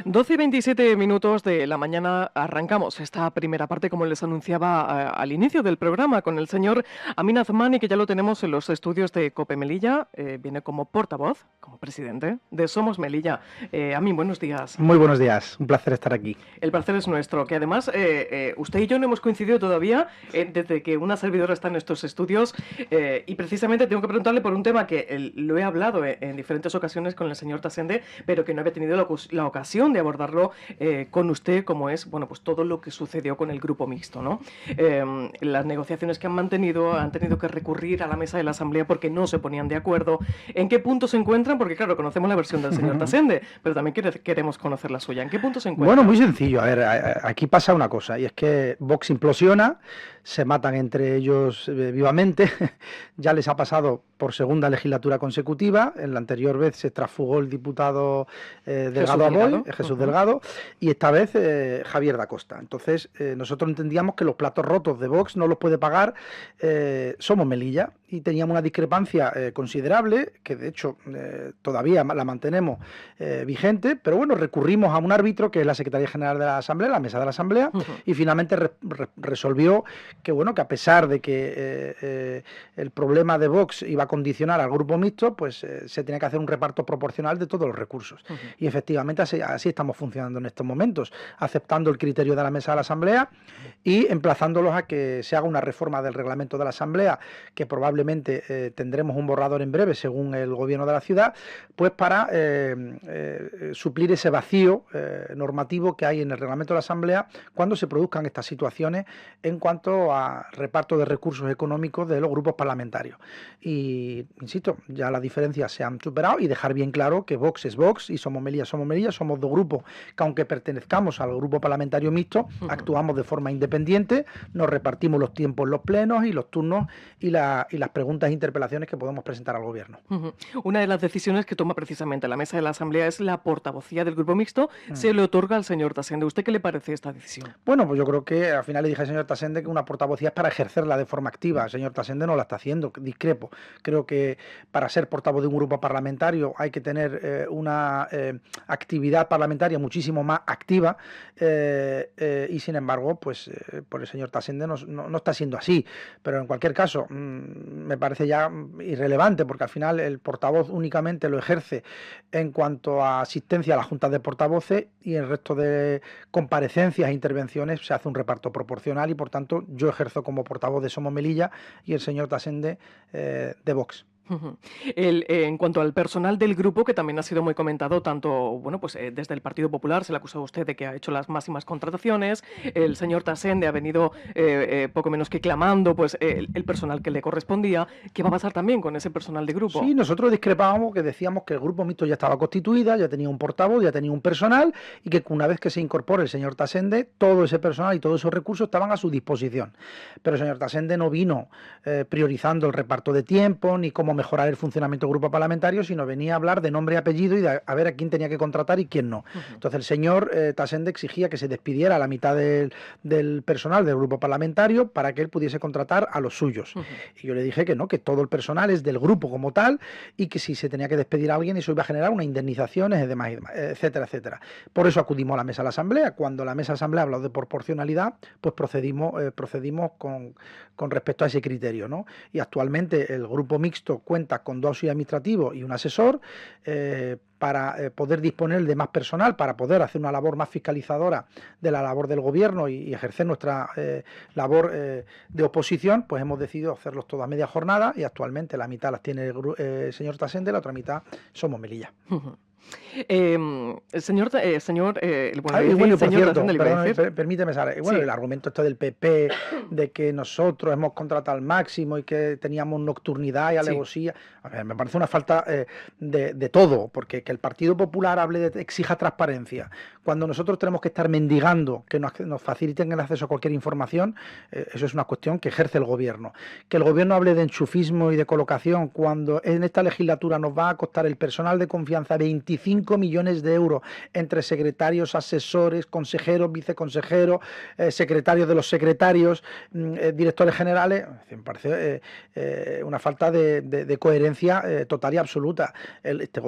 12:27 de la mañana arrancamos esta primera parte, como les anunciaba al inicio del programa, con el señor Amin Azmani, que ya lo tenemos en los estudios de COPE Melilla. Viene como portavoz, como presidente de Somos Melilla. Amin, buenos días. Muy buenos días, un placer estar aquí. El placer es nuestro, que además usted y yo no hemos coincidido todavía desde que una servidora está en estos estudios y precisamente tengo que preguntarle por un tema que lo he hablado en diferentes ocasiones con el señor Tasende, pero que no había tenido la ocasión de abordarlo con usted, como es, bueno, pues todo lo que sucedió con el grupo mixto, ¿no? Las negociaciones que han tenido que recurrir a la mesa de la Asamblea porque no se ponían de acuerdo. ¿En qué punto se encuentran? Porque claro, conocemos la versión del señor Tasende, pero también queremos conocer la suya. ¿En qué punto se encuentran? Bueno, muy sencillo. A ver, aquí pasa una cosa, y es que Vox implosiona, se matan entre ellos vivamente. Ya les ha pasado por segunda legislatura consecutiva. En la anterior vez se trasfugó el diputado Jesús Delgado, y esta vez Javier da Costa. Entonces, nosotros entendíamos que los platos rotos de Vox no los puede pagar Somos Melilla, y teníamos una discrepancia considerable, que de hecho todavía la mantenemos vigente, pero bueno, recurrimos a un árbitro que es la Secretaría General de la Asamblea, la mesa de la Asamblea, y finalmente resolvió que bueno, que a pesar de que el problema de Vox iba a condicionar al grupo mixto, pues se tenía que hacer un reparto proporcional de todos los recursos. Y efectivamente así estamos funcionando en estos momentos, aceptando el criterio de la mesa de la Asamblea y emplazándolos a que se haga una reforma del reglamento de la Asamblea, que probablemente tendremos un borrador en breve, según el gobierno de la ciudad, pues para suplir ese vacío normativo que hay en el reglamento de la Asamblea cuando se produzcan estas situaciones en cuanto a reparto de recursos económicos de los grupos parlamentarios. Y, insisto, ya las diferencias se han superado, y dejar bien claro que Vox es Vox y Somos Melilla, somos dos grupos que, aunque pertenezcamos al grupo parlamentario mixto, actuamos de forma independiente, nos repartimos los tiempos en los plenos y los turnos y las preguntas e interpelaciones que podemos presentar al gobierno. Una de las decisiones que toma precisamente la mesa de la Asamblea es la portavocía del grupo mixto, se le otorga al señor Tasende. ¿Usted qué le parece esta decisión? Bueno, pues yo creo que al final le dije al señor Tasende que una portavocía es para ejercerla de forma activa. El señor Tasende no la está haciendo, discrepo. Creo que para ser portavoz de un grupo parlamentario hay que tener una actividad parlamentaria muchísimo más activa y sin embargo, pues por el señor Tasende no está siendo así. Pero en cualquier caso, me parece ya irrelevante, porque al final el portavoz únicamente lo ejerce en cuanto a asistencia a las juntas de portavoces, y el resto de comparecencias e intervenciones se hace un reparto proporcional, y por tanto yo ejerzo como portavoz de Somos Melilla y el señor Tasende de Vox. En cuanto al personal del grupo, que también ha sido muy comentado, tanto, bueno, pues desde el Partido Popular se le acusa a usted de que ha hecho las máximas contrataciones, el señor Tasende ha venido poco menos que clamando pues el personal que le correspondía. ¿Qué va a pasar también con ese personal de grupo? Sí, nosotros discrepábamos, que decíamos que el grupo mixto ya estaba constituida, ya tenía un portavoz, ya tenía un personal, y que una vez que se incorpore el señor Tasende, todo ese personal y todos esos recursos estaban a su disposición. Pero el señor Tasende no vino priorizando el reparto de tiempo ni cómo mejorar el funcionamiento del grupo parlamentario, sino venía a hablar de nombre y apellido y de a ver a quién tenía que contratar y quién no. Entonces el señor Tasende exigía que se despidiera a la mitad del personal del grupo parlamentario para que él pudiese contratar a los suyos. Y yo le dije que no, que todo el personal es del grupo como tal, y que si se tenía que despedir a alguien, eso iba a generar unas indemnizaciones y demás, etcétera, etcétera. Por eso acudimos a la mesa de la Asamblea. Cuando la mesa de la Asamblea habló de proporcionalidad, pues procedimos con respecto a ese criterio, ¿no? Y actualmente el grupo mixto cuenta con 2 auxiliares administrativos y un asesor para poder disponer de más personal, para poder hacer una labor más fiscalizadora de la labor del gobierno y ejercer nuestra labor de oposición. Pues hemos decidido hacerlos todos a media jornada, y actualmente la mitad las tiene el señor Tasende, la otra mitad Somos Melilla. Señor, permíteme, Sara. Bueno, sí. El argumento del PP de que nosotros hemos contratado al máximo y que teníamos nocturnidad y alevosía, a ver, me parece una falta de todo, porque que el Partido Popular exija transparencia cuando nosotros tenemos que estar mendigando que nos faciliten el acceso a cualquier información, eso es una cuestión que ejerce el gobierno. Que el gobierno hable de enchufismo y de colocación cuando en esta legislatura nos va a costar el personal de confianza 25 25 millones de euros entre secretarios, asesores, consejeros, viceconsejeros, secretarios de los secretarios, directores generales. Me parece una falta de coherencia total y absoluta.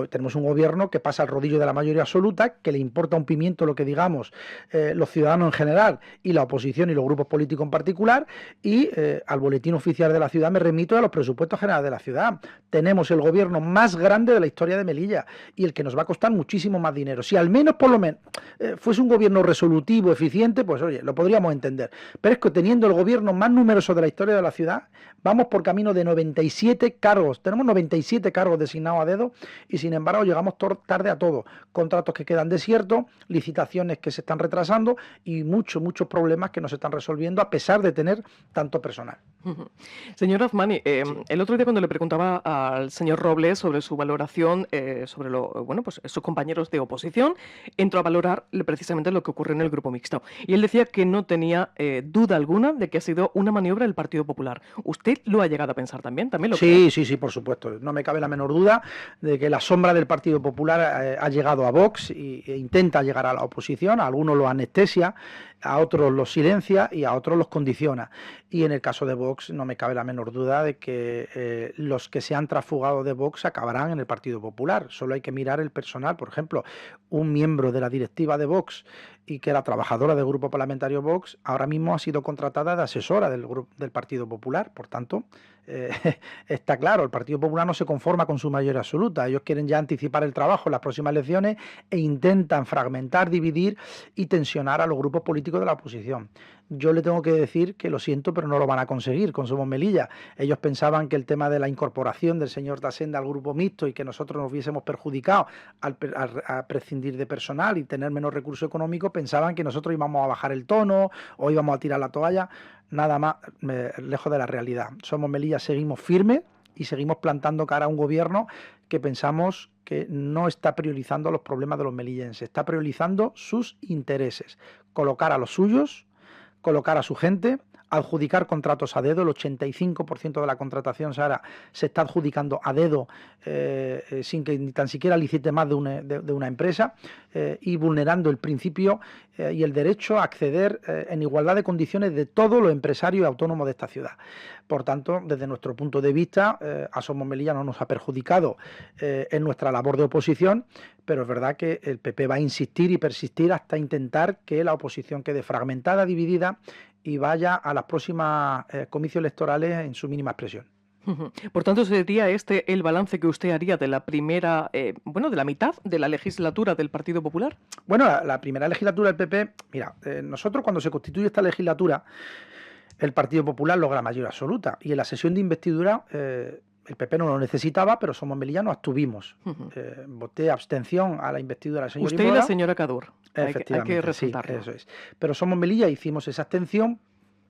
Tenemos un gobierno que pasa al rodillo de la mayoría absoluta, que le importa un pimiento lo que digamos los ciudadanos en general y la oposición y los grupos políticos en particular, y al boletín oficial de la ciudad me remito a los presupuestos generales de la ciudad. Tenemos el gobierno más grande de la historia de Melilla y el que nos va a costar muchísimo más dinero. Si al menos, por lo menos, fuese un gobierno resolutivo, eficiente, pues oye, lo podríamos entender. Pero es que teniendo el gobierno más numeroso de la historia de la ciudad, vamos por camino de 97 cargos. Tenemos 97 cargos designados a dedo y sin embargo llegamos tarde a todo. Contratos que quedan desiertos, licitaciones que se están retrasando y muchos problemas que no se están resolviendo a pesar de tener tanto personal. Señor Azmani, el otro día cuando le preguntaba al señor Robles sobre su valoración sobre pues sus compañeros de oposición, entró a valorar precisamente lo que ocurrió en el Grupo Mixto. Y él decía que no tenía duda alguna de que ha sido una maniobra del Partido Popular. ¿Usted lo ha llegado a pensar también? ¿También lo cree? Sí, por supuesto. No me cabe la menor duda de que la sombra del Partido Popular ha llegado a Vox e intenta llegar a la oposición. A algunos los anestesia, a otros los silencia y a otros los condiciona. Y en el caso de Vox no me cabe la menor duda de que los que se han trasfugado de Vox acabarán en el Partido Popular. Solo hay que mirar el personal. Por ejemplo, un miembro de la directiva de Vox y que era trabajadora del Grupo Parlamentario Vox, ahora mismo ha sido contratada de asesora del Partido Popular. Por tanto, está claro, el Partido Popular no se conforma con su mayoría absoluta. Ellos quieren ya anticipar el trabajo en las próximas elecciones e intentan fragmentar, dividir y tensionar a los grupos políticos de la oposición. Yo le tengo que decir que lo siento, pero no lo van a conseguir con Somos Melilla. Ellos pensaban que el tema de la incorporación del señor Tasenda al Grupo Mixto y que nosotros nos hubiésemos perjudicado a prescindir de personal y tener menos recursos económicos, pensaban que nosotros íbamos a bajar el tono o íbamos a tirar la toalla. Nada más lejos de la realidad. Somos Melilla, seguimos firmes y seguimos plantando cara a un gobierno que pensamos que no está priorizando los problemas de los melillenses, está priorizando sus intereses, colocar a los suyos, colocar a su gente, adjudicar contratos a dedo. El 85% de la contratación, Sara, se está adjudicando a dedo sin que ni tan siquiera licite más de una empresa y vulnerando el principio y el derecho a acceder en igualdad de condiciones de todos los empresarios autónomos de esta ciudad. Por tanto, desde nuestro punto de vista, a Somos Melilla no nos ha perjudicado en nuestra labor de oposición, pero es verdad que el PP va a insistir y persistir hasta intentar que la oposición quede fragmentada, dividida y vaya a las próximas comicios electorales en su mínima expresión. Por tanto, ¿sería este el balance que usted haría de la primera, de la mitad de la legislatura del Partido Popular? Bueno, la primera legislatura del PP, mira, nosotros cuando se constituye esta legislatura, el Partido Popular logra mayoría absoluta y en la sesión de investidura el PP no lo necesitaba, pero Somos Melilla nos abstuvimos. Voté abstención a la investidura del señor Usted Imola. Y la señora Cador. Efectivamente, hay que resaltarlo. Sí, eso es. Pero Somos Melilla hicimos esa abstención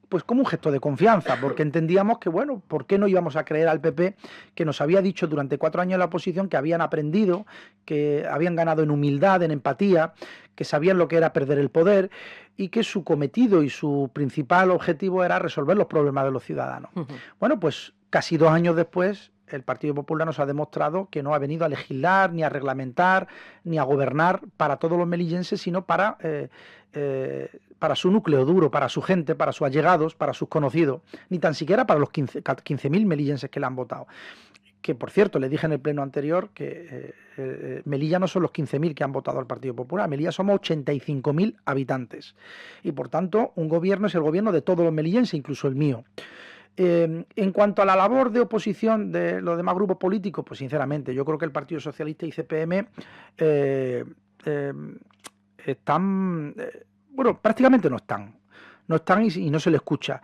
pues como un gesto de confianza, porque entendíamos que, bueno, ¿por qué no íbamos a creer al PP que nos había dicho durante 4 años en la oposición que habían aprendido, que habían ganado en humildad, en empatía, que sabían lo que era perder el poder y que su cometido y su principal objetivo era resolver los problemas de los ciudadanos? Bueno, pues casi 2 años después, el Partido Popular nos ha demostrado que no ha venido a legislar, ni a reglamentar, ni a gobernar para todos los melillenses, sino para su núcleo duro, para su gente, para sus allegados, para sus conocidos, ni tan siquiera para los 15.000 melillenses que le han votado. Que, por cierto, le dije en el pleno anterior que Melilla no son los 15.000 que han votado al Partido Popular, Melilla somos 85.000 habitantes. Y, por tanto, un gobierno es el gobierno de todos los melillenses, incluso el mío. En cuanto a la labor de oposición de los demás grupos políticos, pues sinceramente, yo creo que el Partido Socialista y CPM están, prácticamente no están y no se les escucha,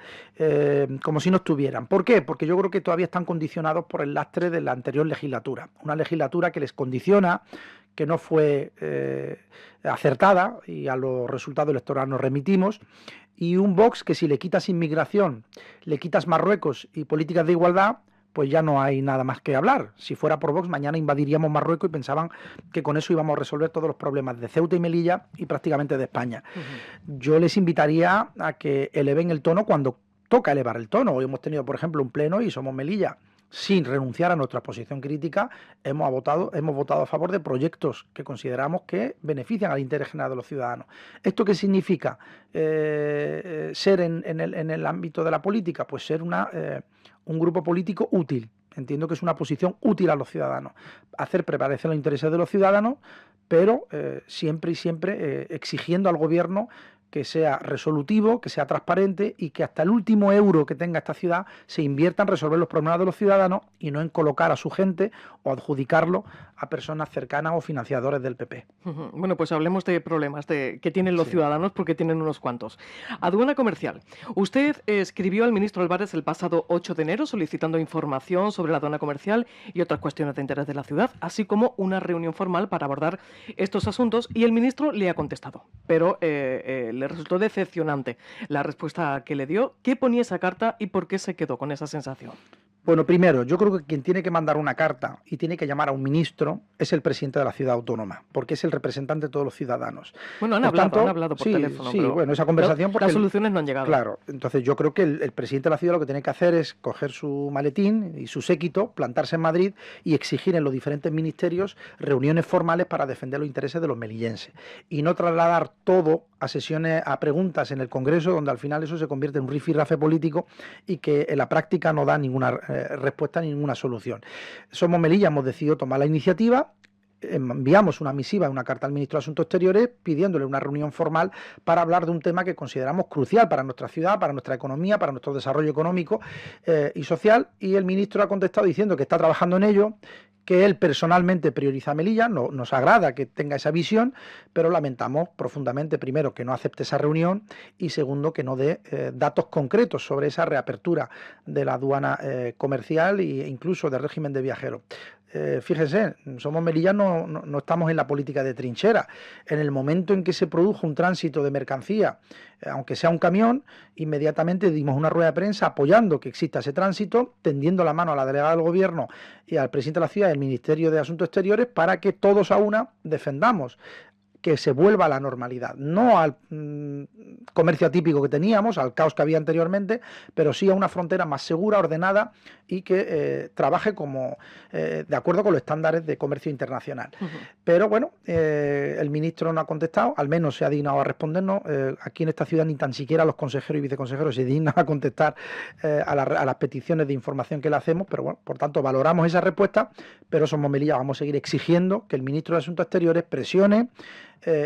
como si no estuvieran. ¿Por qué? Porque yo creo que todavía están condicionados por el lastre de la anterior legislatura, una legislatura que les condiciona, que no fue acertada y a los resultados electorales nos remitimos, y un Vox que si le quitas inmigración, le quitas Marruecos y políticas de igualdad, pues ya no hay nada más que hablar. Si fuera por Vox, mañana invadiríamos Marruecos y pensaban que con eso íbamos a resolver todos los problemas de Ceuta y Melilla y prácticamente de España. Yo les invitaría a que eleven el tono cuando toca elevar el tono. Hoy hemos tenido, por ejemplo, un pleno y Somos Melilla sin renunciar a nuestra posición crítica, hemos votado a favor de proyectos que consideramos que benefician al interés general de los ciudadanos. ¿Esto qué significa ser en el ámbito de la política? Pues ser un grupo político útil. Entiendo que es una posición útil a los ciudadanos. Hacer prevalecer los intereses de los ciudadanos, pero siempre exigiendo al gobierno que sea resolutivo, que sea transparente y que hasta el último euro que tenga esta ciudad se invierta en resolver los problemas de los ciudadanos y no en colocar a su gente o adjudicarlo a personas cercanas o financiadores del PP. Bueno, pues hablemos de problemas que tienen los ciudadanos, porque tienen unos cuantos. Aduana comercial. Usted escribió al ministro Álvarez el pasado 8 de enero solicitando información sobre la aduana comercial y otras cuestiones de interés de la ciudad, así como una reunión formal para abordar estos asuntos, y el ministro le ha contestado, pero le resultó decepcionante la respuesta que le dio. ¿Qué ponía esa carta y por qué se quedó con esa sensación? Bueno, primero, yo creo que quien tiene que mandar una carta y tiene que llamar a un ministro es el presidente de la ciudad autónoma, porque es el representante de todos los ciudadanos. Bueno, han hablado por teléfono. Sí, bueno, esa conversación... Las soluciones no han llegado. Claro, entonces yo creo que el presidente de la ciudad lo que tiene que hacer es coger su maletín y su séquito, plantarse en Madrid y exigir en los diferentes ministerios reuniones formales para defender los intereses de los melillenses. Y no trasladar todo a sesiones, a preguntas en el Congreso, donde al final eso se convierte en un rifirrafe político y que en la práctica no da ninguna respuesta ni ninguna solución. Somos Melilla, hemos decidido tomar la iniciativa, enviamos una misiva, una carta al ministro de Asuntos Exteriores pidiéndole una reunión formal para hablar de un tema que consideramos crucial para nuestra ciudad, para nuestra economía, para nuestro desarrollo económico y social, y el ministro ha contestado diciendo que está trabajando en ello, que él personalmente prioriza a Melilla. Nos agrada que tenga esa visión, pero lamentamos profundamente, primero, que no acepte esa reunión y segundo, que no dé datos concretos sobre esa reapertura de la aduana comercial e incluso del régimen de viajeros. Fíjense, somos Melilla, no estamos en la política de trinchera. En el momento en que se produjo un tránsito de mercancía, aunque sea un camión, inmediatamente dimos una rueda de prensa apoyando que exista ese tránsito, tendiendo la mano a la delegada del gobierno y al presidente de la ciudad y al Ministerio de Asuntos Exteriores para que todos a una defendamos que se vuelva a la normalidad, no al comercio atípico que teníamos, al caos que había anteriormente, pero sí a una frontera más segura, ordenada y que trabaje de acuerdo con los estándares de comercio internacional. Pero bueno, el ministro no ha contestado, al menos se ha dignado a respondernos. Aquí en esta ciudad ni tan siquiera los consejeros y viceconsejeros se dignan a contestar a las peticiones de información que le hacemos, pero bueno, por tanto valoramos esa respuesta, pero somos Melilla, vamos a seguir exigiendo que el ministro de Asuntos Exteriores presione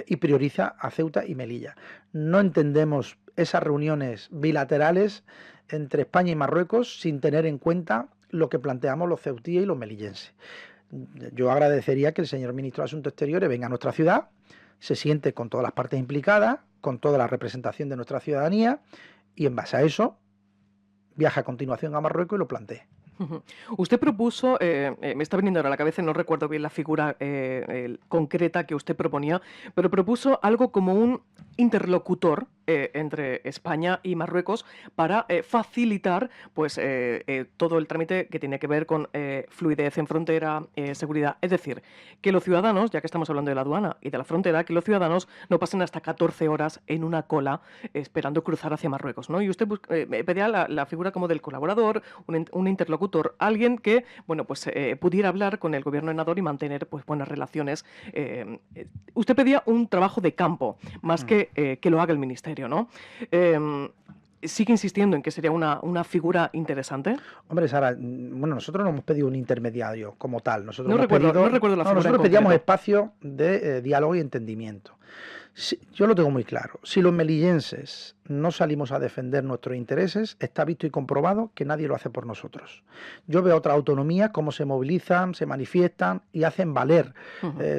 y prioriza a Ceuta y Melilla. No entendemos esas reuniones bilaterales entre España y Marruecos sin tener en cuenta lo que planteamos los ceutíes y los melillenses. Yo agradecería que el señor ministro de Asuntos Exteriores venga a nuestra ciudad, se siente con todas las partes implicadas, con toda la representación de nuestra ciudadanía y en base a eso viaje a continuación a Marruecos y lo plantee. Usted propuso, me está viniendo ahora a la cabeza, no recuerdo bien la figura concreta que usted proponía, pero propuso algo como un interlocutor entre España y Marruecos para facilitar pues todo el trámite que tiene que ver con fluidez en frontera, seguridad. Es decir, que los ciudadanos, ya que estamos hablando de la aduana y de la frontera, que los ciudadanos no pasen hasta 14 horas en una cola esperando cruzar hacia Marruecos, ¿no? Y usted pedía la figura como del colaborador, un interlocutor, alguien que, bueno, pues pudiera hablar con el gobierno de Nador y mantener pues buenas relaciones. Usted pedía un trabajo de campo, más que lo haga el ministerio, ¿no? ¿Sigue insistiendo en que sería una figura interesante? Hombre, Sara, bueno, nosotros no hemos pedido un intermediario como tal. Nosotros no recuerdo la figura. Nosotros pedíamos espacio de diálogo y entendimiento. Yo lo tengo muy claro. Si los melillenses no salimos a defender nuestros intereses, está visto y comprobado que nadie lo hace por nosotros. Yo veo otras autonomías cómo se movilizan, se manifiestan y hacen valer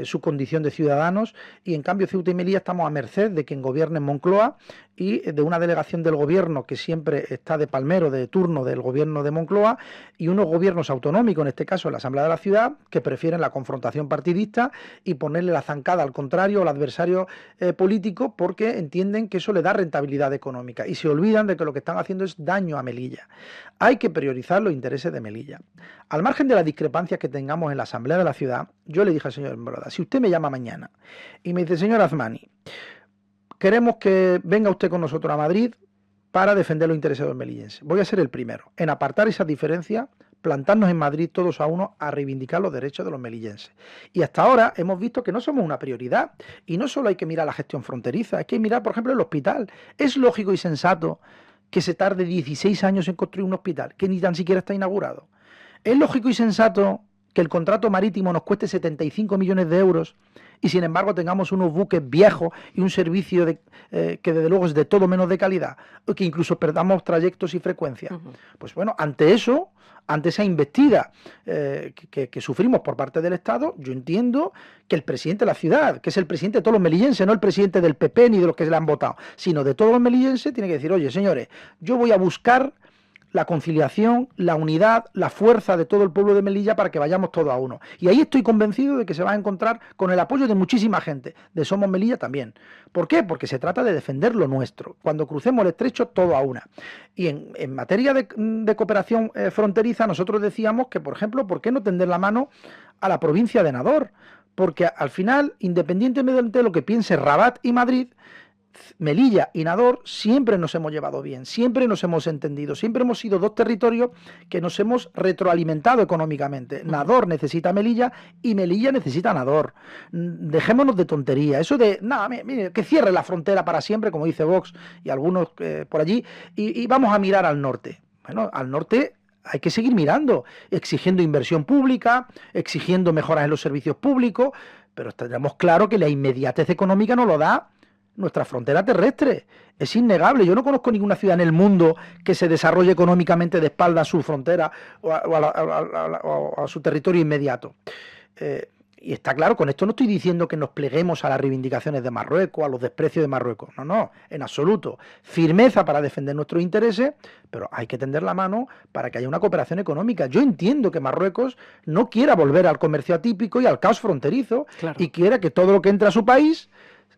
su condición de ciudadanos, y en cambio Ceuta y Melilla estamos a merced de quien gobierne en Moncloa y de una delegación del gobierno que siempre está de palmero, de turno del gobierno de Moncloa, y unos gobiernos autonómicos, en este caso la Asamblea de la Ciudad, que prefieren la confrontación partidista y ponerle la zancada al contrario, al adversario político, porque entienden que eso le da rentabilidad económica y se olvidan de que lo que están haciendo es daño a Melilla. Hay que priorizar los intereses de Melilla. Al margen de las discrepancias que tengamos en la Asamblea de la Ciudad, yo le dije al señor Embroda, si usted me llama mañana y me dice, señor Azmani, queremos que venga usted con nosotros a Madrid para defender los intereses de los melillenses, voy a ser el primero en apartar esas diferencias plantarnos en Madrid todos a uno a reivindicar los derechos de los melillenses. Y hasta ahora hemos visto que no somos una prioridad. Y no solo hay que mirar la gestión fronteriza, hay que mirar, por ejemplo, el hospital. Es lógico y sensato que se tarde 16 años en construir un hospital, que ni tan siquiera está inaugurado. Es lógico y sensato que el contrato marítimo nos cueste 75 millones de euros y sin embargo tengamos unos buques viejos y un servicio que desde luego es de todo menos de calidad, o que incluso perdamos trayectos y frecuencias. Pues bueno, ante eso, ante esa investida que sufrimos por parte del Estado, yo entiendo que el presidente de la ciudad, que es el presidente de todos los melillenses, no el presidente del PP ni de los que se le han votado, sino de todos los melillenses, tiene que decir, oye, señores, yo voy a buscar la conciliación, la unidad, la fuerza de todo el pueblo de Melilla para que vayamos todos a uno. Y ahí estoy convencido de que se va a encontrar con el apoyo de muchísima gente, de Somos Melilla también. ¿Por qué? Porque se trata de defender lo nuestro. Cuando crucemos el estrecho, todo a una. Y en materia de cooperación fronteriza, nosotros decíamos que, por ejemplo, ¿por qué no tender la mano a la provincia de Nador? Porque al final, independientemente de lo que piense Rabat y Madrid, Melilla y Nador siempre nos hemos llevado bien, siempre nos hemos entendido, siempre hemos sido dos territorios que nos hemos retroalimentado económicamente. Nador necesita Melilla y Melilla necesita Nador. Dejémonos de tontería, eso de, nada, mire, que cierre la frontera para siempre, como dice Vox y algunos por allí, y vamos a mirar al norte. Bueno, al norte hay que seguir mirando, exigiendo inversión pública, exigiendo mejoras en los servicios públicos, pero tenemos claro que la inmediatez económica no lo da nuestra frontera terrestre. Es innegable. Yo no conozco ninguna ciudad en el mundo que se desarrolle económicamente de espalda a su frontera o a su territorio inmediato. Y está claro, con esto no estoy diciendo que nos pleguemos a las reivindicaciones de Marruecos, a los desprecios de Marruecos. No, no, en absoluto. Firmeza para defender nuestros intereses, pero hay que tender la mano para que haya una cooperación económica. Yo entiendo que Marruecos no quiera volver al comercio atípico y al caos fronterizo, claro, y quiera que todo lo que entre a su país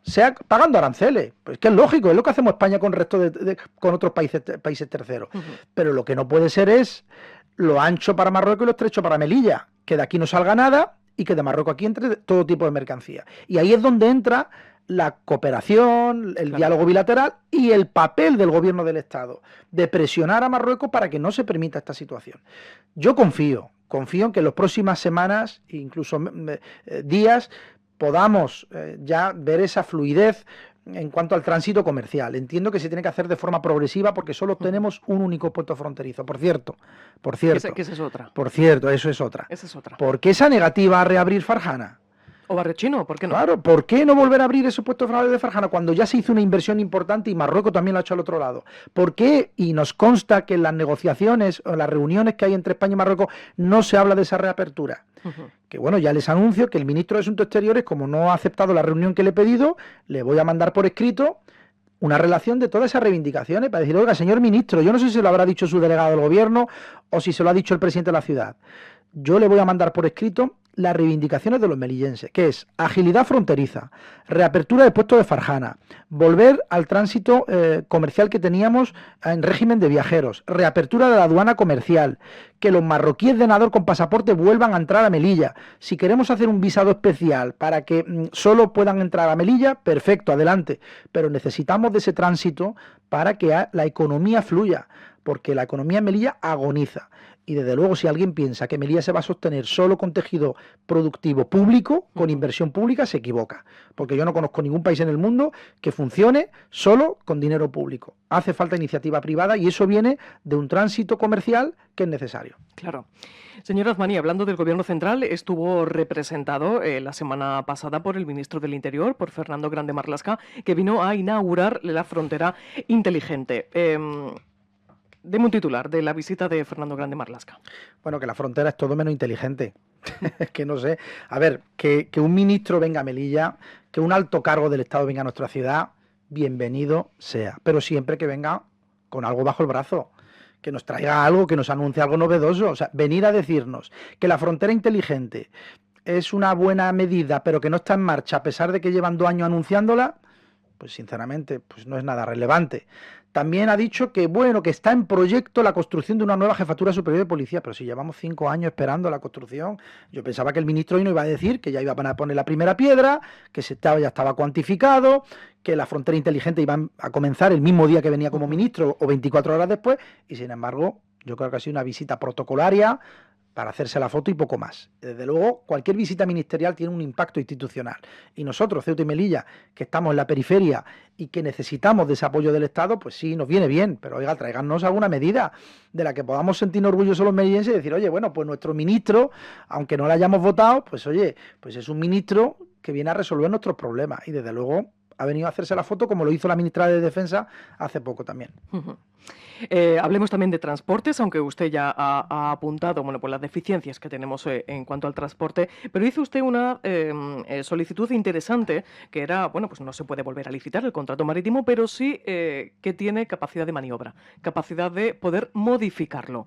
sea pagando aranceles. Pues que es lógico, es lo que hacemos España con el resto con otros países terceros. Pero lo que no puede ser es lo ancho para Marruecos y lo estrecho para Melilla, que de aquí no salga nada y que de Marruecos aquí entre todo tipo de mercancía. Y ahí es donde entra la cooperación, el diálogo bilateral y el papel del gobierno del Estado, de presionar a Marruecos para que no se permita esta situación. Yo confío en que en las próximas semanas, incluso días, podamos ya ver esa fluidez en cuanto al tránsito comercial. Entiendo que se tiene que hacer de forma progresiva porque solo tenemos un único puerto fronterizo. Por cierto. Que esa es otra. Por cierto, eso es otra. Esa es otra. ¿Por qué esa negativa a reabrir Farjana? O Barrio Chino, ¿por qué no? Claro, ¿por qué no volver a abrir esos puestos frontales de Farjana cuando ya se hizo una inversión importante y Marruecos también lo ha hecho al otro lado? ¿Por qué? Y nos consta que en las negociaciones o las reuniones que hay entre España y Marruecos no se habla de esa reapertura. Que bueno, ya les anuncio que el ministro de Asuntos Exteriores, como no ha aceptado la reunión que le he pedido, le voy a mandar por escrito una relación de todas esas reivindicaciones para decir, oiga, señor ministro, yo no sé si se lo habrá dicho su delegado del gobierno o si se lo ha dicho el presidente de la ciudad. Yo le voy a mandar por escrito las reivindicaciones de los melillenses, que es agilidad fronteriza, reapertura de puestos de Farjana, volver al tránsito comercial que teníamos en régimen de viajeros, reapertura de la aduana comercial, que los marroquíes de Nador con pasaporte vuelvan a entrar a Melilla. Si queremos hacer un visado especial para que solo puedan entrar a Melilla, perfecto, adelante, pero necesitamos de ese tránsito para que la economía fluya, porque la economía en Melilla agoniza. Y desde luego, si alguien piensa que Melilla se va a sostener solo con tejido productivo público, con inversión pública, se equivoca. Porque yo no conozco ningún país en el mundo que funcione solo con dinero público. Hace falta iniciativa privada y eso viene de un tránsito comercial que es necesario. Claro. Señor Azmani, hablando del Gobierno central, estuvo representado la semana pasada por el ministro del Interior, por Fernando Grande Marlaska, que vino a inaugurar la frontera inteligente. Deme un titular de la visita de Fernando Grande Marlaska. Bueno, que la frontera es todo menos inteligente. Es que no sé. A ver, que un ministro venga a Melilla, que un alto cargo del Estado venga a nuestra ciudad, bienvenido sea. Pero siempre que venga con algo bajo el brazo, que nos traiga algo, que nos anuncie algo novedoso. O sea, venir a decirnos que la frontera inteligente es una buena medida, pero que no está en marcha a pesar de que llevan 2 años anunciándola, pues sinceramente, pues no es nada relevante. También ha dicho que, bueno, que está en proyecto la construcción de una nueva jefatura superior de policía, pero si llevamos 5 años esperando la construcción, yo pensaba que el ministro hoy no iba a decir que ya iban a poner la primera piedra, que ya estaba cuantificado, que la frontera inteligente iba a comenzar el mismo día que venía como ministro o 24 horas después, y sin embargo Yo creo que ha sido una visita protocolaria para hacerse la foto y poco más. Desde luego, cualquier visita ministerial tiene un impacto institucional. Y nosotros, Ceuta y Melilla, que estamos en la periferia y que necesitamos de ese apoyo del Estado, pues sí, nos viene bien, pero oiga, tráiganos alguna medida de la que podamos sentirnos orgullosos los melillenses y decir, oye, bueno, pues nuestro ministro, aunque no le hayamos votado, pues oye, pues es un ministro que viene a resolver nuestros problemas. Y desde luego ha venido a hacerse la foto como lo hizo la ministra de Defensa hace poco también. Hablemos también de transportes, aunque usted ya ha apuntado, bueno, pues las deficiencias que tenemos en cuanto al transporte, pero hizo usted una solicitud interesante que era, bueno, pues no se puede volver a licitar el contrato marítimo, pero sí que tiene capacidad de maniobra, capacidad de poder modificarlo.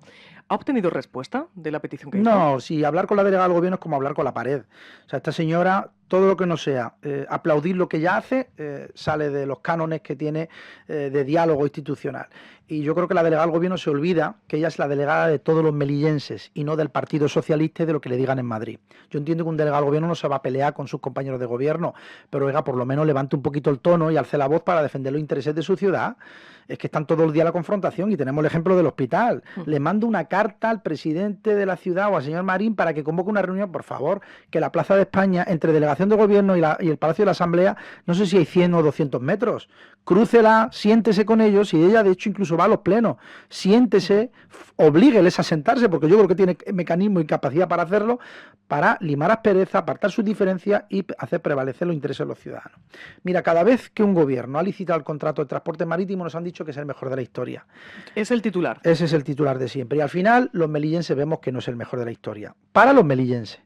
¿Ha obtenido respuesta de la petición que hizo? No, si hablar con la delegada del gobierno es como hablar con la pared. O sea, esta señora, todo lo que no sea aplaudir lo que ella hace, sale de los cánones que tiene de diálogo institucional. Y yo creo que la delegada del gobierno se olvida que ella es la delegada de todos los melillenses y no del Partido Socialista y de lo que le digan en Madrid. Yo entiendo que un delegado del gobierno no se va a pelear con sus compañeros de gobierno, pero oiga, por lo menos levante un poquito el tono y alce la voz para defender los intereses de su ciudad. Es que están todo el día a la confrontación y tenemos el ejemplo del hospital. Le mando una carta al presidente de la ciudad o al señor Marín para que convoque una reunión, por favor, que la Plaza de España, entre delegación de gobierno y el Palacio de la Asamblea, no sé si hay 100 o 200 metros. Crúcela, siéntese con ellos y ella de hecho incluso va a los plenos. Siéntese, oblígueles a sentarse, porque yo creo que tiene mecanismo y capacidad para hacerlo, para limar aspereza, apartar sus diferencias y hacer prevalecer los intereses de los ciudadanos. Mira, cada vez que un gobierno ha licitado el contrato de transporte marítimo nos han dicho que es el mejor de la historia. Es el titular. Ese es el titular de siempre. Y al final los melillenses vemos que no es el mejor de la historia. Para los melillenses,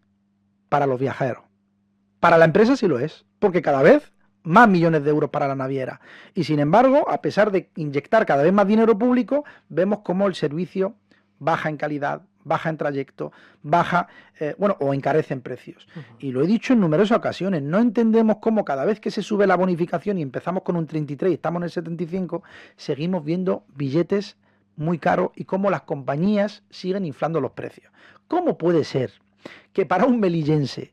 para los viajeros. Para la empresa sí lo es, porque cada vez más millones de euros para la naviera. Y sin embargo, a pesar de inyectar cada vez más dinero público, vemos cómo el servicio baja en calidad, baja en trayecto, baja, o encarece en precios. Y lo he dicho en numerosas ocasiones, no entendemos cómo cada vez que se sube la bonificación y empezamos con un 33 y estamos en el 75, seguimos viendo billetes muy caros y cómo las compañías siguen inflando los precios. ¿Cómo puede ser que para un melillense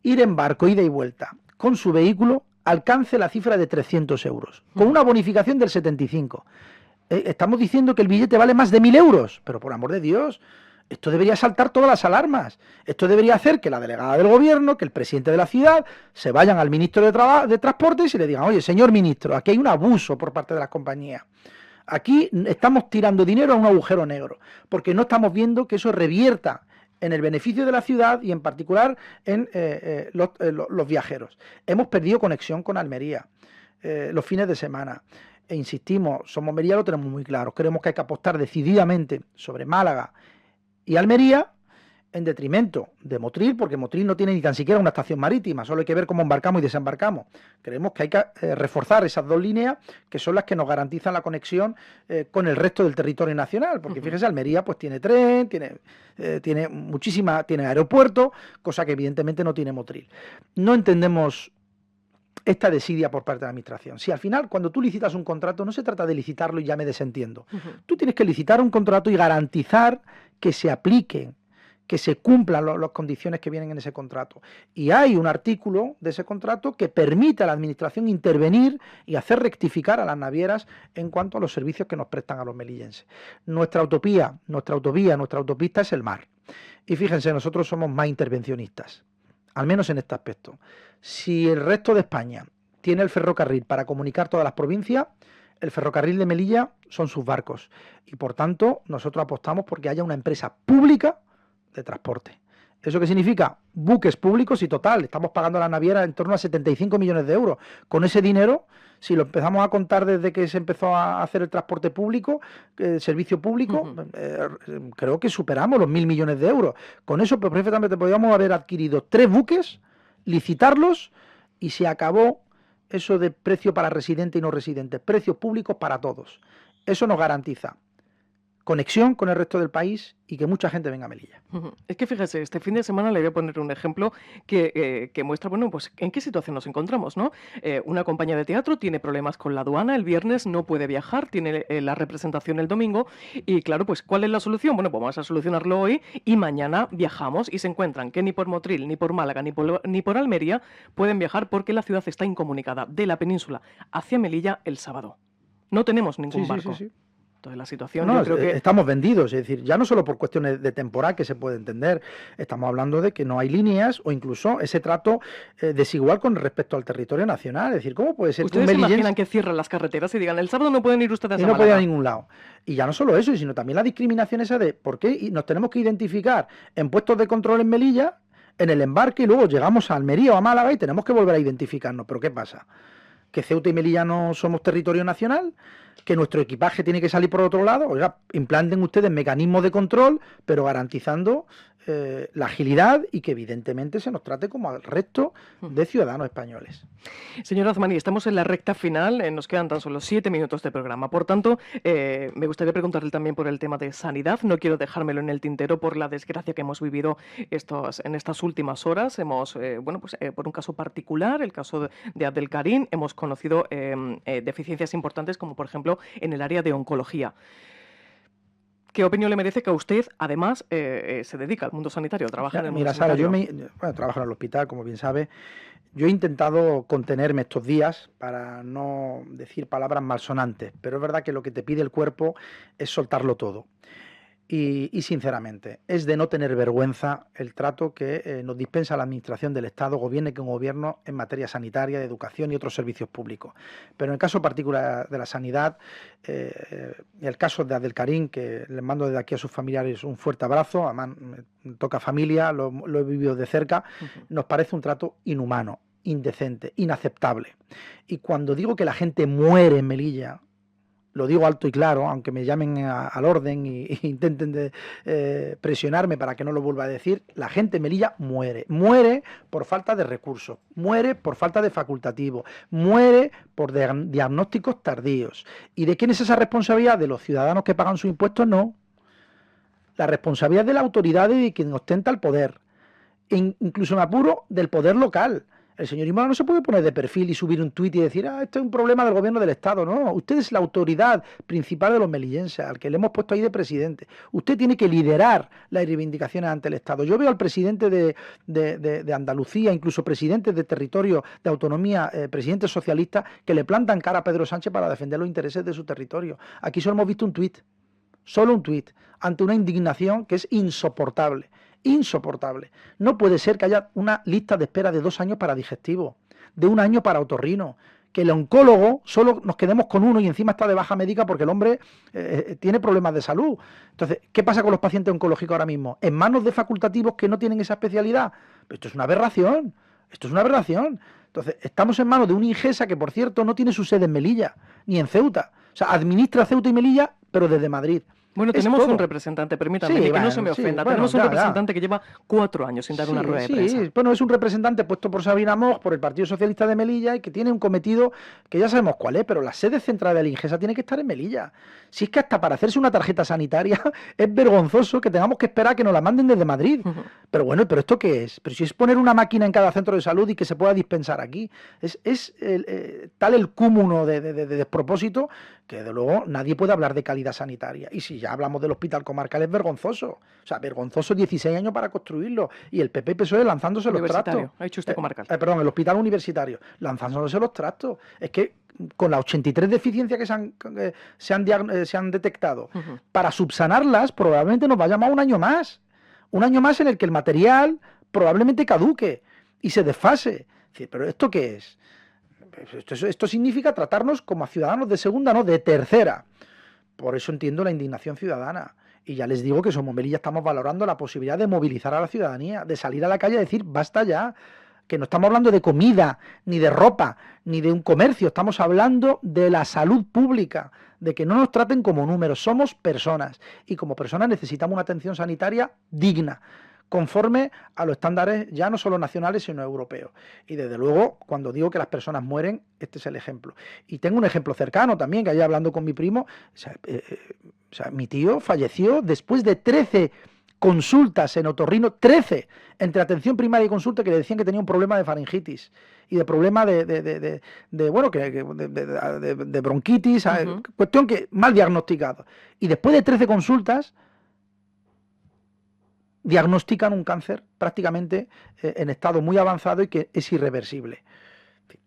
ir en barco, ida y vuelta, con su vehículo, alcance la cifra de 300 euros, con una bonificación del 75? Estamos diciendo que el billete vale más de 1.000 euros, pero por amor de Dios, esto debería saltar todas las alarmas. Esto debería hacer que la delegada del gobierno, que el presidente de la ciudad, se vayan al ministro de Transportes y le digan, oye, señor ministro, aquí hay un abuso por parte de las compañías. Aquí estamos tirando dinero a un agujero negro, porque no estamos viendo que eso revierta en el beneficio de la ciudad y en particular en los viajeros. Hemos perdido conexión con Almería los fines de semana. E insistimos, Somos Melilla lo tenemos muy claro. Creemos que hay que apostar decididamente sobre Málaga y Almería en detrimento de Motril, porque Motril no tiene ni tan siquiera una estación marítima, solo hay que ver cómo embarcamos y desembarcamos. Creemos que hay que reforzar esas dos líneas, que son las que nos garantizan la conexión con el resto del territorio nacional, porque fíjese, Almería pues tiene tren, tiene aeropuerto, cosa que evidentemente no tiene Motril. No entendemos esta desidia por parte de la administración. Si al final, cuando tú licitas un contrato, no se trata de licitarlo y ya me desentiendo. Tú tienes que licitar un contrato y garantizar que se apliquen, que se cumplan las condiciones que vienen en ese contrato. Y hay un artículo de ese contrato que permite a la administración intervenir y hacer rectificar a las navieras en cuanto a los servicios que nos prestan a los melillenses. Nuestra autovía, nuestra autopista es el mar. Y fíjense, nosotros somos más intervencionistas, al menos en este aspecto. Si el resto de España tiene el ferrocarril para comunicar todas las provincias, el ferrocarril de Melilla son sus barcos. Y por tanto, nosotros apostamos porque haya una empresa pública de transporte. ¿Eso qué significa? Buques públicos y total. Estamos pagando a la naviera en torno a 75 millones de euros. Con ese dinero, si lo empezamos a contar desde que se empezó a hacer el transporte público, el servicio público, creo que superamos los 1.000 millones de euros. Con eso, pues, perfectamente podríamos haber adquirido 3 buques, licitarlos y se acabó eso de precio para residente y no residente. Precios públicos para todos. Eso nos garantiza conexión con el resto del país y que mucha gente venga a Melilla. Es que fíjese, este fin de semana le voy a poner un ejemplo que muestra, bueno, pues en qué situación nos encontramos, ¿no? Una compañía de teatro tiene problemas con la aduana, el viernes no puede viajar, tiene la representación el domingo y claro, pues ¿cuál es la solución? Bueno, pues vamos a solucionarlo hoy y mañana viajamos y se encuentran que ni por Motril, ni por Málaga, ni por Almería pueden viajar porque la ciudad está incomunicada de la península hacia Melilla el sábado. No tenemos ningún barco. Sí. Entonces la situación No, yo creo que... estamos vendidos, es decir, ya no solo por cuestiones de temporal que se puede entender, estamos hablando de que no hay líneas o incluso ese trato desigual con respecto al territorio nacional. Es decir, ¿cómo puede ser que un ¿Ustedes se melillense imaginan que cierran las carreteras y digan, el sábado no pueden ir ustedes y a no puede ir a Málaga? ningún lado? Y ya no solo eso, sino también la discriminación esa de por qué nos tenemos que identificar en puestos de control en Melilla, en el embarque, y luego llegamos a Almería o a Málaga y tenemos que volver a identificarnos. ¿Pero qué pasa? ¿Que Ceuta y Melilla no somos territorio nacional? ¿Que nuestro equipaje tiene que salir por otro lado? Oiga, implanten ustedes mecanismos de control, pero garantizando la agilidad y que evidentemente se nos trate como al resto de ciudadanos españoles. Señor Azmani, estamos en la recta final, nos quedan tan solo 7 minutos de programa. Por tanto, me gustaría preguntarle también por el tema de sanidad. No quiero dejármelo en el tintero por la desgracia que hemos vivido en estas últimas horas. Hemos, por un caso particular, el caso de Abdelkarim, hemos conocido deficiencias importantes como, por ejemplo, en el área de oncología. ¿Qué opinión le merece que usted, además, se dedica al mundo sanitario, trabaja en el mundo Mira, Sara, sanitario? trabajo en el hospital, como bien sabe. Yo he intentado contenerme estos días para no decir palabras malsonantes, pero es verdad que lo que te pide el cuerpo es soltarlo todo. Y sinceramente, es de no tener vergüenza el trato que nos dispensa la Administración del Estado, gobierne con gobierno, en materia sanitaria, de educación y otros servicios públicos. Pero en el caso particular de la sanidad, el caso de Abdelkarim, que les mando desde aquí a sus familiares un fuerte abrazo, además me toca familia, lo he vivido de cerca, nos parece un trato inhumano, indecente, inaceptable. Y cuando digo que la gente muere en Melilla, lo digo alto y claro, aunque me llamen al orden e intenten presionarme para que no lo vuelva a decir, la gente en Melilla muere. Muere por falta de recursos, muere por falta de facultativos, muere por diagnósticos tardíos. ¿Y de quién es esa responsabilidad? ¿De los ciudadanos que pagan sus impuestos? No. La responsabilidad de la autoridad y de quien ostenta el poder. Incluso me apuro del poder local. El señor Imola no se puede poner de perfil y subir un tuit y decir, esto es un problema del gobierno del Estado. No, usted es la autoridad principal de los melillenses, al que le hemos puesto ahí de presidente. Usted tiene que liderar las reivindicaciones ante el Estado. Yo veo al presidente de Andalucía, incluso presidentes de territorio de autonomía, presidentes socialistas, que le plantan cara a Pedro Sánchez para defender los intereses de su territorio. Aquí solo hemos visto un tuit, solo un tuit, ante una indignación que es insoportable. Insoportable. No puede ser que haya una lista de espera de 2 años para digestivo, de 1 año para otorrino, que el oncólogo solo nos quedemos con uno y encima está de baja médica porque el hombre tiene problemas de salud. Entonces, ¿qué pasa con los pacientes oncológicos ahora mismo? ¿En manos de facultativos que no tienen esa especialidad? Pero esto es una aberración. Esto es una aberración. Entonces, estamos en manos de un Ingesa que, por cierto, no tiene su sede en Melilla, ni en Ceuta. O sea, administra Ceuta y Melilla, pero desde Madrid. Bueno, tenemos un representante, permítame, que no se me ofenda. Tenemos un representante que lleva 4 años sin dar una rueda de prensa. Sí, bueno, es un representante puesto por Sabina Moch, por el Partido Socialista de Melilla, y que tiene un cometido que ya sabemos cuál es, pero la sede central de la Ingesa tiene que estar en Melilla. Si es que hasta para hacerse una tarjeta sanitaria es vergonzoso que tengamos que esperar a que nos la manden desde Madrid. Pero bueno, ¿pero esto qué es? Pero si es poner una máquina en cada centro de salud y que se pueda dispensar aquí. Es tal el cúmulo de despropósito que, de luego, nadie puede hablar de calidad sanitaria. Y si ya hablamos del hospital comarcal, es vergonzoso. O sea, vergonzoso 16 años para construirlo. Y el PP y PSOE lanzándose los trastos. Ha dicho usted comarcal. Perdón, el hospital universitario, lanzándose los trastos. Es que con las 83 deficiencias que se han detectado, para subsanarlas probablemente nos vayamos a 1 año más. 1 año más en el que el material probablemente caduque y se desfase. ¿Pero esto qué es? Esto significa tratarnos como a ciudadanos de segunda, no de tercera. Por eso entiendo la indignación ciudadana. Y ya les digo que somos Melilla estamos valorando la posibilidad de movilizar a la ciudadanía, de salir a la calle y decir, basta ya. Que no estamos hablando de comida, ni de ropa, ni de un comercio. Estamos hablando de la salud pública, de que no nos traten como números. Somos personas. Y como personas necesitamos una atención sanitaria digna, conforme a los estándares ya no solo nacionales, sino europeos. Y desde luego, cuando digo que las personas mueren, este es el ejemplo. Y tengo un ejemplo cercano también, que ayer hablando con mi primo, mi tío falleció después de 13 consultas en otorrino, 13, entre atención primaria y consulta, que le decían que tenía un problema de faringitis y de problema de bronquitis, cuestión que mal diagnosticado. Y después de 13 consultas, diagnostican un cáncer prácticamente en estado muy avanzado y que es irreversible.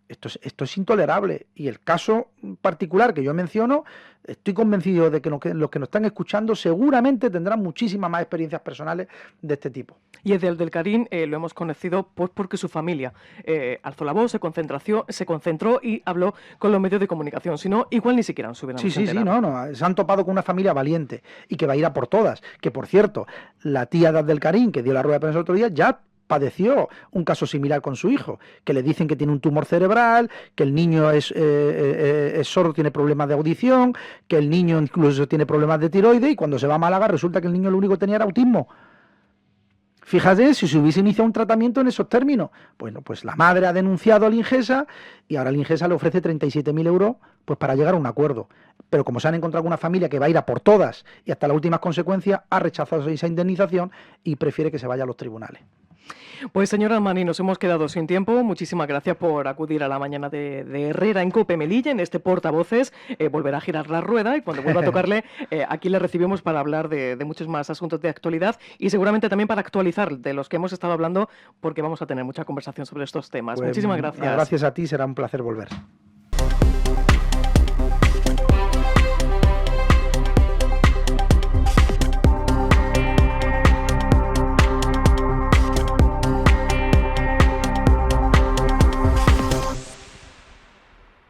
Esto es intolerable. Y el caso particular que yo menciono, estoy convencido de que los que nos están escuchando seguramente tendrán muchísimas más experiencias personales de este tipo. Y el de Abdelkarim lo hemos conocido pues porque su familia alzó la voz, se concentró y habló con los medios de comunicación. Si no, igual ni siquiera nos hubieran enterado. No, se han topado con una familia valiente y que va a ir a por todas. Que, por cierto, la tía de Abdelkarim, que dio la rueda de prensa el otro día, ya padeció un caso similar con su hijo, que le dicen que tiene un tumor cerebral, que el niño es sordo, tiene problemas de audición, que el niño incluso tiene problemas de tiroides, y cuando se va a Málaga resulta que el niño lo único que tenía era autismo. Fíjate, si se hubiese iniciado un tratamiento en esos términos. Bueno, pues la madre ha denunciado al Ingesa y ahora el Ingesa le ofrece 37.000 euros pues para llegar a un acuerdo. Pero como se han encontrado con una familia que va a ir a por todas y hasta las últimas consecuencias, ha rechazado esa indemnización y prefiere que se vaya a los tribunales. Pues señor Armani, nos hemos quedado sin tiempo. Muchísimas gracias por acudir a la mañana de Herrera en COPE Melilla, en este portavoces. Volverá a girar la rueda y cuando vuelva a tocarle, aquí le recibimos para hablar de muchos más asuntos de actualidad y seguramente también para actualizar de los que hemos estado hablando, porque vamos a tener mucha conversación sobre estos temas. Pues, muchísimas gracias. Gracias a ti, será un placer volver.